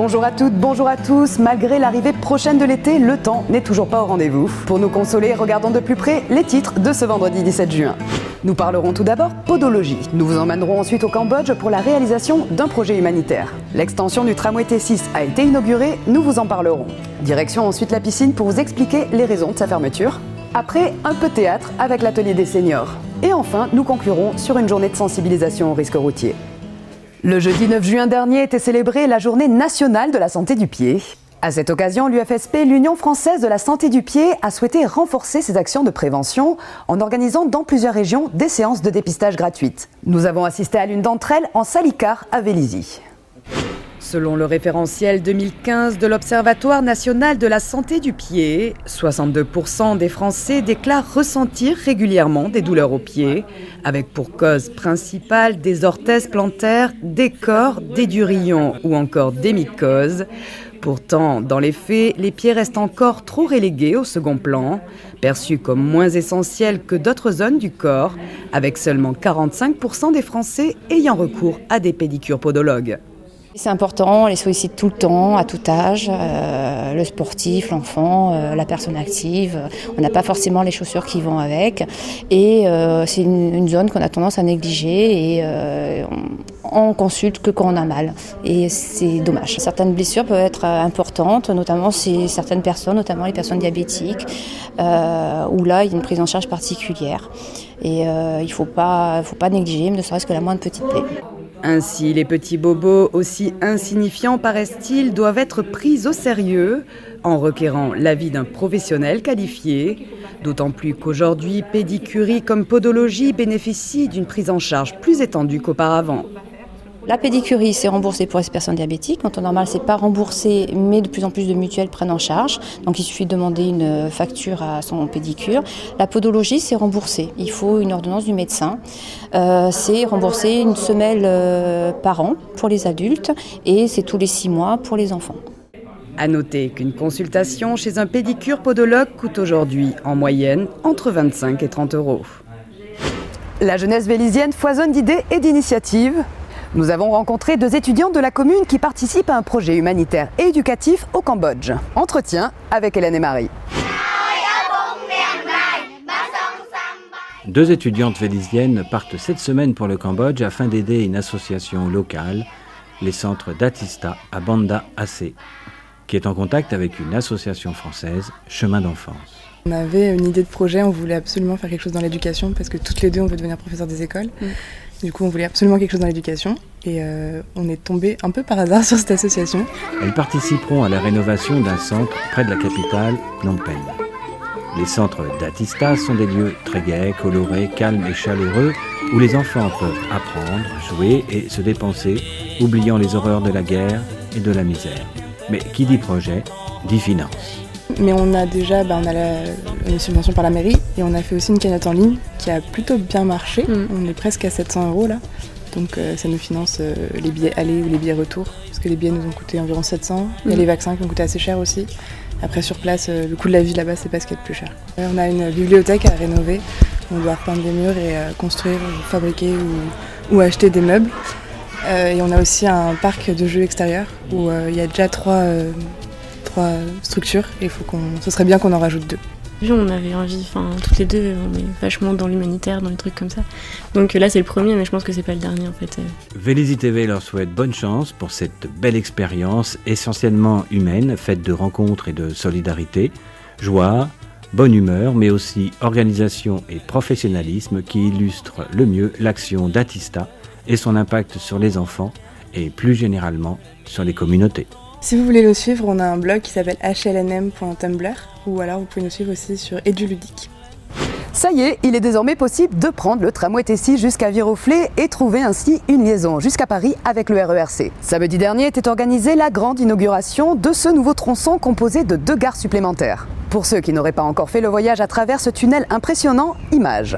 Bonjour à toutes, bonjour à tous. Malgré l'arrivée prochaine de l'été, le temps n'est toujours pas au rendez-vous. Pour nous consoler, regardons de plus près les titres de ce vendredi 17 juin. Nous parlerons tout d'abord podologie. Nous vous emmènerons ensuite au Cambodge pour la réalisation d'un projet humanitaire. L'extension du tramway T6 a été inaugurée, nous vous en parlerons. Direction ensuite la piscine pour vous expliquer les raisons de sa fermeture. Après, un peu de théâtre avec l'atelier des seniors. Et enfin, nous conclurons sur une journée de sensibilisation au risque routier. Le jeudi 9 juin dernier était célébrée la journée nationale de la santé du pied. À cette occasion, l'UFSP, l'Union française de la santé du pied, a souhaité renforcer ses actions de prévention en organisant dans plusieurs régions des séances de dépistage gratuites. Nous avons assisté à l'une d'entre elles en Salicar à Vélizy. Selon le référentiel 2015 de l'Observatoire national de la santé du pied, 62% des Français déclarent ressentir régulièrement des douleurs aux pieds, avec pour cause principale des orthèses plantaires, des cors, des durillons ou encore des mycoses. Pourtant, dans les faits, les pieds restent encore trop relégués au second plan, perçus comme moins essentiels que d'autres zones du corps, avec seulement 45% des Français ayant recours à des pédicures podologues. C'est important, on les sollicite tout le temps, à tout âge, le sportif, l'enfant, la personne active. On n'a pas forcément les chaussures qui vont avec. Et c'est une zone qu'on a tendance à négliger et on consulte que quand on a mal. Et c'est dommage. Certaines blessures peuvent être importantes, notamment chez certaines personnes, notamment les personnes diabétiques, où là, il y a une prise en charge particulière. Et il ne faut pas négliger, ne serait-ce que la moindre petite plaie. Ainsi, les petits bobos, aussi insignifiants paraissent-ils, doivent être pris au sérieux en requérant l'avis d'un professionnel qualifié, d'autant plus qu'aujourd'hui, pédicurie comme podologie bénéficient d'une prise en charge plus étendue qu'auparavant. La pédicurie, c'est remboursé pour les personnes diabétiques. En temps normal, c'est pas remboursé, mais de plus en plus de mutuelles prennent en charge. Donc, il suffit de demander une facture à son pédicure. La podologie, c'est remboursé. Il faut une ordonnance du médecin. C'est remboursé une semelle par an pour les adultes et c'est tous les 6 mois pour les enfants. À noter qu'une consultation chez un pédicure podologue coûte aujourd'hui, en moyenne, entre 25 et 30 euros. La jeunesse vélizienne foisonne d'idées et d'initiatives. Nous avons rencontré 2 étudiants de la commune qui participent à un projet humanitaire et éducatif au Cambodge. Entretien avec Hélène et Marie. 2 étudiantes véliziennes partent cette semaine pour le Cambodge afin d'aider une association locale, les centres d'Atista à Banda Aceh, qui est en contact avec une association française, Chemin d'enfance. On avait une idée de projet, on voulait absolument faire quelque chose dans l'éducation parce que toutes les 2 on veut devenir professeur des écoles. Du coup, on voulait absolument quelque chose dans l'éducation et on est tombé un peu par hasard sur cette association. Elles participeront à la rénovation d'un centre près de la capitale, Phnom Penh. Les centres d'Atista sont des lieux très gais, colorés, calmes et chaleureux où les enfants peuvent apprendre, jouer et se dépenser, oubliant les horreurs de la guerre et de la misère. Mais qui dit projet, dit finance. Mais on a déjà une subvention par la mairie et on a fait aussi une cagnotte en ligne qui a plutôt bien marché. On est presque à 700 € là. Donc ça nous finance les billets aller ou les billets retour. Parce que les billets nous ont coûté environ 700. Il y a les vaccins qui ont coûté assez cher aussi. Après sur place, le coût de la vie là-bas, c'est pas ce qu'il y a de plus cher. On a une bibliothèque à rénover. On doit repeindre des murs et construire, fabriquer ou acheter des meubles. Et on a aussi un parc de jeux extérieur où il y a déjà 3 structures et ce serait bien qu'on en rajoute 2. On avait envie, toutes les 2, on est vachement dans l'humanitaire, dans les trucs comme ça. Donc là c'est le premier, mais je pense que c'est pas le dernier en fait. Vélizy TV leur souhaite bonne chance pour cette belle expérience essentiellement humaine, faite de rencontres et de solidarité, joie, bonne humeur, mais aussi organisation et professionnalisme qui illustrent le mieux l'action d'Atista et son impact sur les enfants et plus généralement sur les communautés. Si vous voulez nous suivre, on a un blog qui s'appelle hlnm.tumblr ou alors vous pouvez nous suivre aussi sur EduLudique. Ça y est, il est désormais possible de prendre le tramway T6 jusqu'à Viroflay et trouver ainsi une liaison jusqu'à Paris avec le RERC. Samedi dernier était organisée la grande inauguration de ce nouveau tronçon composé de 2 gares supplémentaires. Pour ceux qui n'auraient pas encore fait le voyage à travers ce tunnel impressionnant, image.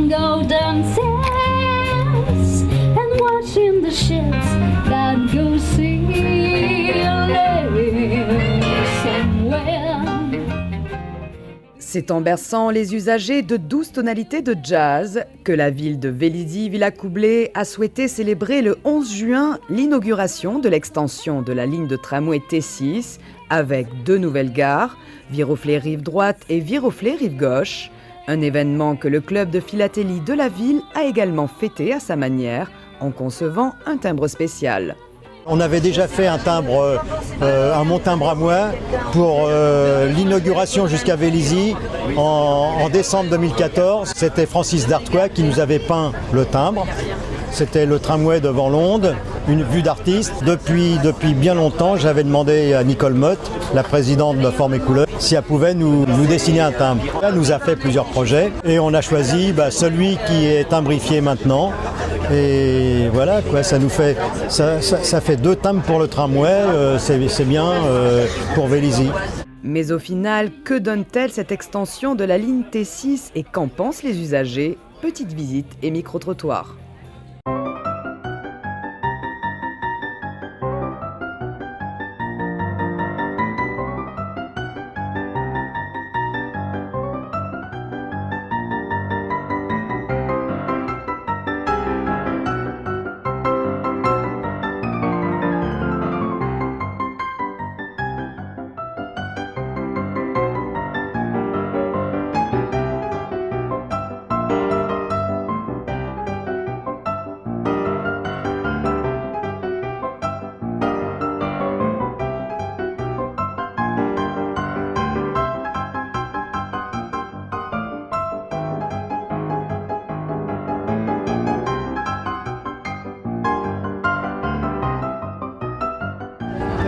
Golden sands and watching the ships that go sailing C'est en berçant les usagers de 12 tonalités de jazz que la ville de Vélizy-Villacoublay a souhaité célébrer le 11 juin l'inauguration de l'extension de la ligne de tramway T6 avec 2 nouvelles gares, Viroflay rive droite et Viroflay rive gauche. Un événement que le club de philatélie de la ville a également fêté à sa manière en concevant un timbre spécial. On avait déjà fait un timbre, un montimbre à moi pour l'inauguration jusqu'à Vélizy en décembre 2014. C'était Francis Dartois qui nous avait peint le timbre. C'était le tramway devant Londres, une vue d'artiste. Depuis bien longtemps, j'avais demandé à Nicole Motte, la présidente de Forme et Couleur, si elle pouvait nous dessiner un timbre. Elle nous a fait plusieurs projets et on a choisi celui qui est timbrifié maintenant. Et voilà, quoi, ça fait 2 timbres pour le tramway, c'est bien pour Vélizy. Mais au final, que donne-t-elle cette extension de la ligne T6 et qu'en pensent les usagers? Petite visite et micro-trottoir.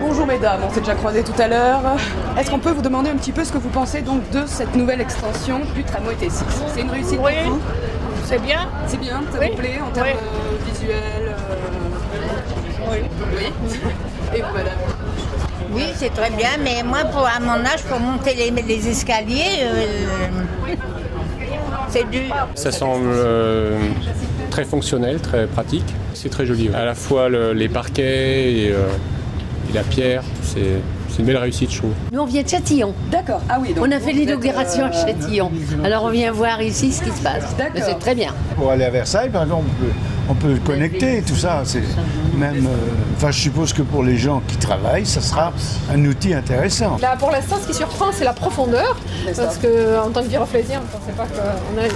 Bonjour mesdames, on s'est déjà croisés tout à l'heure. Est-ce qu'on peut vous demander un petit peu ce que vous pensez donc de cette nouvelle extension du tramway T6? C'est une réussite pour vous? C'est bien. C'est bien, ça vous plaît en termes visuels Oui. Et vous madame? Oui, c'est très bien, mais moi, à mon âge, pour monter les escaliers, c'est dur. Ça semble très fonctionnel, très pratique. C'est très joli. À la fois les parquets et la pierre, c'est une belle réussite, je trouve. Nous, on vient de Châtillon. D'accord. Ah oui. Donc on a fait l'inauguration à Châtillon. Alors, on vient voir ici ce qui se passe. D'accord. C'est très bien. Pour aller à Versailles, par exemple, on peut connecter tout ça. C'est même, je suppose que pour les gens qui travaillent, ça sera un outil intéressant. Là, pour l'instant, ce qui surprend, c'est la profondeur. Parce qu'en tant que Viroflaysien, on ne pensait pas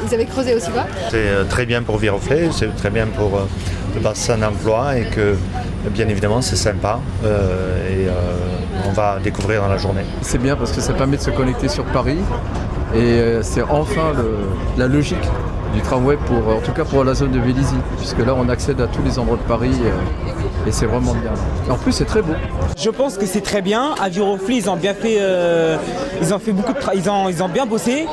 qu'ils avaient creusé aussi bas. C'est très bien pour Viroflay, c'est très bien pour le bassin d'emploi et que, bien évidemment, c'est sympa. On va découvrir dans la journée. C'est bien parce que ça permet de se connecter sur Paris et c'est enfin la logique du tramway, en tout cas pour la zone de Vélizy, puisque là on accède à tous les endroits de Paris et c'est vraiment bien. Et en plus c'est très beau. Je pense que c'est très bien. À Viroflay, ils ont bien fait, ils ont fait beaucoup de ils ont bien bossé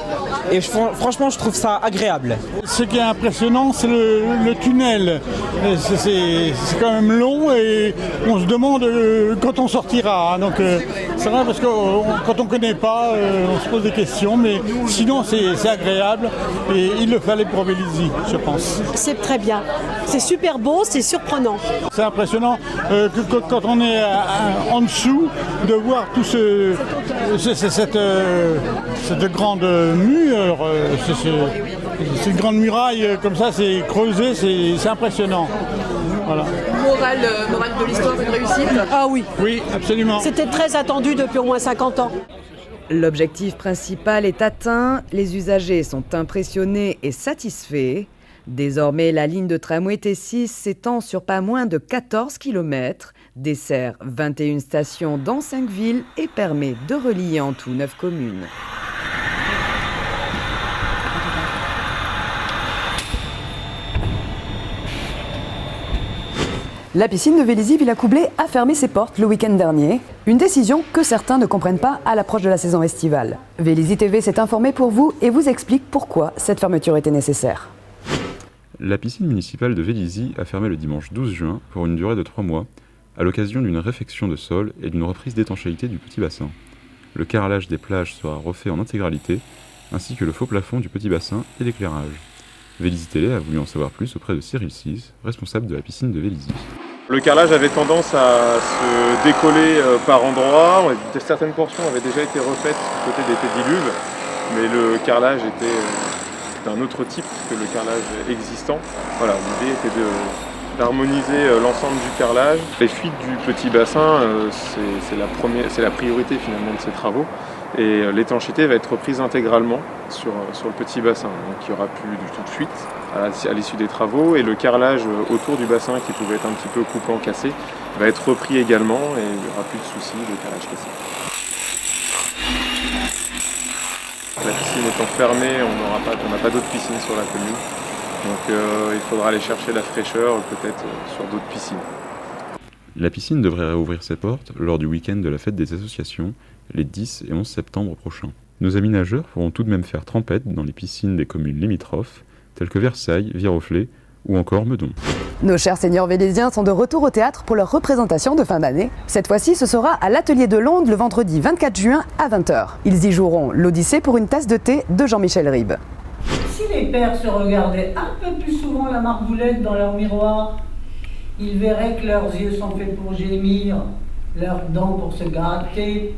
et franchement je trouve ça agréable. Ce qui est impressionnant, c'est le tunnel. C'est quand même long et on se demande quand on sortira. Donc c'est vrai parce que quand on ne connaît pas, on se pose des questions, mais sinon c'est agréable et il le fallait pour Vélizy, je pense. C'est très bien. C'est super beau, c'est surprenant. C'est impressionnant que quand on est en dessous, de voir tout cette grande mur, cette grande muraille comme ça, c'est creusé, c'est impressionnant. Voilà. Morale de l'histoire, une réussite? Ah oui. Oui, absolument. C'était très attendu depuis au moins 50 ans. L'objectif principal est atteint, les usagers sont impressionnés et satisfaits. Désormais, la ligne de tramway T6 s'étend sur pas moins de 14 km, dessert 21 stations dans 5 villes et permet de relier en tout 9 communes. La piscine de Vélizy-Villacoublay a fermé ses portes le week-end dernier. Une décision que certains ne comprennent pas à l'approche de la saison estivale. Vélizy TV s'est informé pour vous et vous explique pourquoi cette fermeture était nécessaire. La piscine municipale de Vélizy a fermé le dimanche 12 juin pour une durée de 3 mois, à l'occasion d'une réfection de sol et d'une reprise d'étanchéité du petit bassin. Le carrelage des plages sera refait en intégralité, ainsi que le faux plafond du petit bassin et l'éclairage. Vélizy Télé a voulu en savoir plus auprès de Cyril Sis, responsable de la piscine de Vélizy. Le carrelage avait tendance à se décoller par endroits, certaines portions avaient déjà été refaites du côté des pédiluves, mais le carrelage était d'un autre type que le carrelage existant. Voilà, l'idée était d'harmoniser l'ensemble du carrelage. Les fuites du petit bassin, c'est la priorité finalement de ces travaux. Et l'étanchéité va être reprise intégralement sur le petit bassin. Donc il n'y aura plus du tout de fuite à l'issue des travaux. Et le carrelage autour du bassin, qui pouvait être un petit peu coupant, cassé, va être repris également et il n'y aura plus de soucis de carrelage cassé. La piscine étant fermée, on n'a pas d'autres piscines sur la commune. Donc il faudra aller chercher la fraîcheur peut-être sur d'autres piscines. La piscine devrait réouvrir ses portes lors du week-end de la fête des associations, les 10 et 11 septembre prochains. Nos amis nageurs pourront tout de même faire trempette dans les piscines des communes limitrophes, telles que Versailles, Viroflay ou encore Meudon. Nos chers seniors vélésiens sont de retour au théâtre pour leur représentation de fin d'année. Cette fois-ci, ce sera à l'Atelier de Londe le vendredi 24 juin à 20h. Ils y joueront l'Odyssée pour une tasse de thé de Jean-Michel Ribes. Si les pères se regardaient un peu plus souvent la margoulette dans leur miroir, ils verraient que leurs yeux sont faits pour gémir, leurs dents pour se gratter,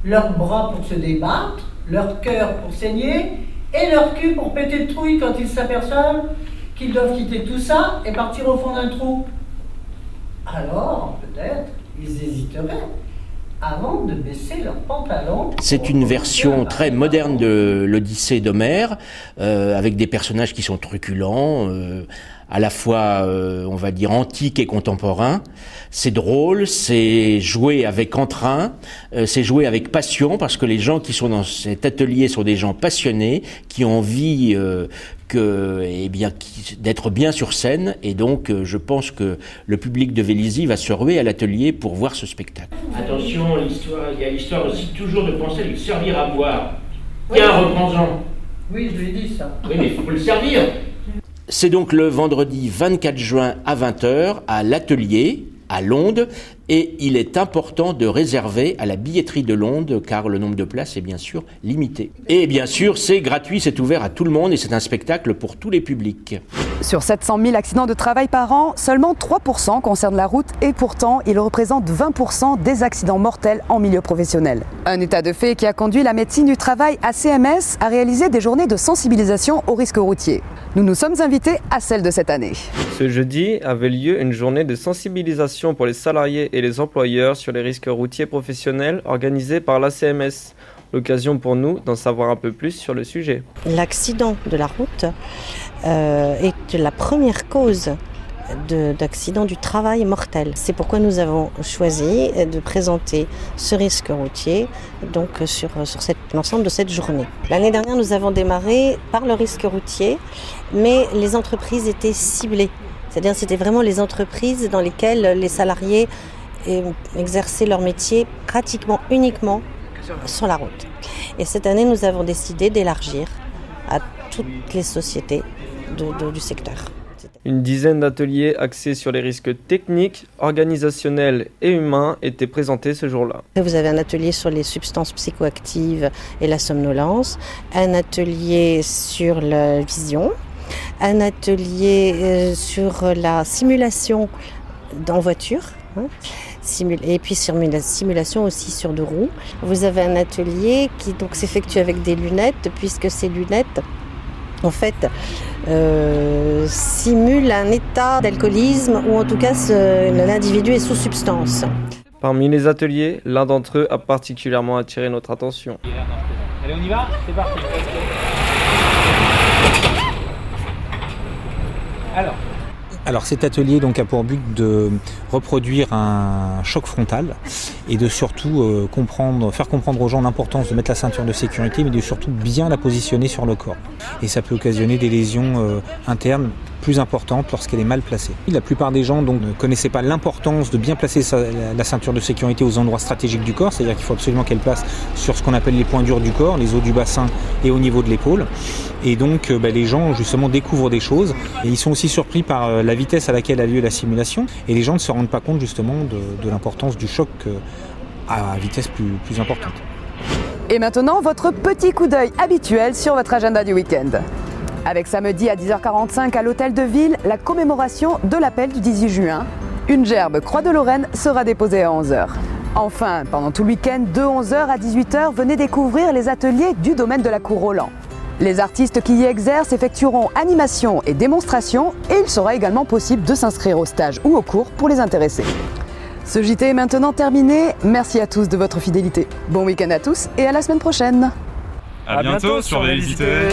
leurs bras pour se débattre, leur cœur pour saigner et leur cul pour péter de trouille quand ils s'aperçoivent qu'ils doivent quitter tout ça et partir au fond d'un trou. Alors, peut-être, ils hésiteraient avant de baisser leurs pantalons. C'est une version très moderne de l'Odyssée d'Homère, avec des personnages qui sont truculents, à la fois, on va dire, antiques et contemporains. C'est drôle, c'est joué avec entrain, c'est joué avec passion, parce que les gens qui sont dans cet atelier sont des gens passionnés, qui ont envie d'être bien sur scène, et donc je pense que le public de Vélizy va se ruer à l'atelier pour voir ce spectacle. Attention, il y a l'histoire aussi toujours de penser à lui servir à boire. Tiens, reprends-en. Oui, je lui ai dit ça. Oui, mais il faut le servir. C'est donc le vendredi 24 juin à 20h à l'Atelier, à Londe, et il est important de réserver à la billetterie de Londe, car le nombre de places est bien sûr limité. Et bien sûr, c'est gratuit, c'est ouvert à tout le monde et c'est un spectacle pour tous les publics. Sur 700 000 accidents de travail par an, seulement 3% concernent la route et pourtant, ils représentent 20% des accidents mortels en milieu professionnel. Un état de fait qui a conduit la médecine du travail à CMS à réaliser des journées de sensibilisation aux risques routiers. Nous nous sommes invités à celle de cette année. Ce jeudi avait lieu une journée de sensibilisation pour les salariés et les employeurs sur les risques routiers professionnels organisée par la CMS. L'occasion pour nous d'en savoir un peu plus sur le sujet. L'accident de la route est la première cause d'accident du travail mortel. C'est pourquoi nous avons choisi de présenter ce risque routier donc sur l'ensemble de cette journée. L'année dernière, nous avons démarré par le risque routier, mais les entreprises étaient ciblées. C'est-à-dire c'était vraiment les entreprises dans lesquelles les salariés exerçaient leur métier pratiquement uniquement sur la route. Et cette année, nous avons décidé d'élargir à toutes les sociétés du secteur. Une dizaine d'ateliers axés sur les risques techniques, organisationnels et humains étaient présentés ce jour-là. Vous avez un atelier sur les substances psychoactives et la somnolence, un atelier sur la vision, un atelier sur la simulation en voiture, et puis sur la simulation aussi sur deux roues. Vous avez un atelier qui donc s'effectue avec des lunettes, puisque ces lunettes en fait simulent un état d'alcoolisme, ou en tout cas l'individu est sous substance. Parmi les ateliers, l'un d'entre eux a particulièrement attiré notre attention. Allez, on y va ? C'est parti. Alors cet atelier donc a pour but de reproduire un choc frontal et de surtout faire comprendre aux gens l'importance de mettre la ceinture de sécurité, mais de surtout bien la positionner sur le corps. Et ça peut occasionner des lésions internes plus importante lorsqu'elle est mal placée. La plupart des gens donc, ne connaissaient pas l'importance de bien placer la ceinture de sécurité aux endroits stratégiques du corps, c'est-à-dire qu'il faut absolument qu'elle place sur ce qu'on appelle les points durs du corps, les os du bassin et au niveau de l'épaule. Et donc les gens justement découvrent des choses et ils sont aussi surpris par la vitesse à laquelle a lieu la simulation, et les gens ne se rendent pas compte justement de l'importance du choc à vitesse plus importante. Et maintenant, votre petit coup d'œil habituel sur votre agenda du week-end. Avec samedi à 10h45 à l'Hôtel de Ville, la commémoration de l'appel du 18 juin. Une gerbe Croix de Lorraine sera déposée à 11h. Enfin, pendant tout le week-end, de 11h à 18h, venez découvrir les ateliers du domaine de la Cour Roland. Les artistes qui y exercent effectueront animation et démonstration et il sera également possible de s'inscrire au stage ou au cours pour les intéressés. Ce JT est maintenant terminé. Merci à tous de votre fidélité. Bon week-end à tous et à la semaine prochaine. À bientôt sur Vélicité.